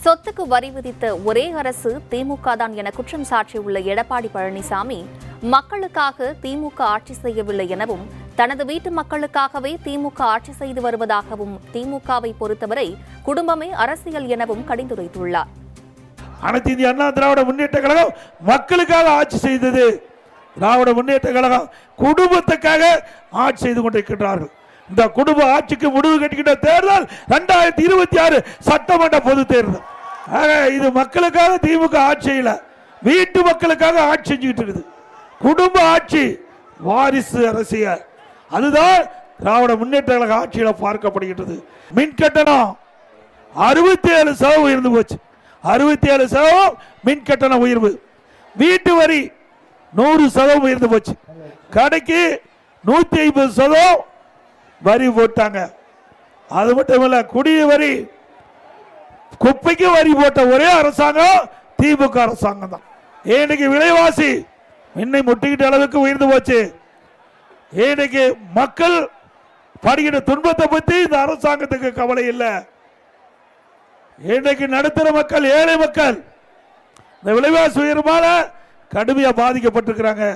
சொத்துக்கு வரி விதித்த ஒரே அரசு திமுக தான் என குற்றம் சாட்டியுள்ள எடப்பாடி பழனிசாமி, மக்களுக்காக திமுக ஆட்சி செய்யவில்லை எனவும், தனது வீட்டு மக்களுக்காகவே திமுக ஆட்சி செய்து வருவதாகவும், திமுகவை பொறுத்தவரை குடும்பமே அரசியல் எனவும் கடிந்துரைத்துள்ளார். அனைத்து இந்திய அண்ணா திராவிட முன்னேற்ற கழகம் மக்களுக்காக ஆட்சி செய்தது. திராவிட முன்னேற்ற கழகம் குடும்பத்துக்காக ஆட்சி செய்து கொண்டிருக்கின்றார்கள். இந்த குடும்ப ஆட்சிக்கு முடிவு கட்டுகின்ற தேர்தல் 2026 சட்டமன்ற பொது தேர்தல். இது மக்களுக்காக திமுக ஆட்சியில் வீட்டு மக்களுக்காக ஆட்சி செஞ்சுக்கிட்டு இருக்குது. குடும்ப ஆட்சி, வாரிசு அரசியல், அதுதான் திராவிட முன்னேற்ற கழக ஆட்சியில் பார்க்கப்படுகின்றது. மின் கட்டணம் 67% உயர்ந்து போச்சு. 67% மின் கட்டண உயர்வு. வீட்டு வரி 100% உயர்ந்து போச்சு. கடைக்கு 150% வரி போட்டாங்க. அது மட்டும் இல்ல, குடிய வரி, குப்பைக்கு வரி போட்ட ஒரே அரசாங்கம் திமுக அரசாங்கம் தான். இன்னைக்கு விலைவாசி இன்னை முட்டிக்கிட்ட அளவுக்கு உயர்ந்து போச்சு. இன்னைக்கு மக்கள் படுகிற துன்பத்தை பத்தி இந்த அரசாங்கத்துக்கு கவலை இல்லை. இன்னைக்கு நடுத்தர மக்கள், ஏழை மக்கள் இந்த விலைவாசி உயர்வால கடுமையா பாதிக்கப்பட்டிருக்கிறாங்க.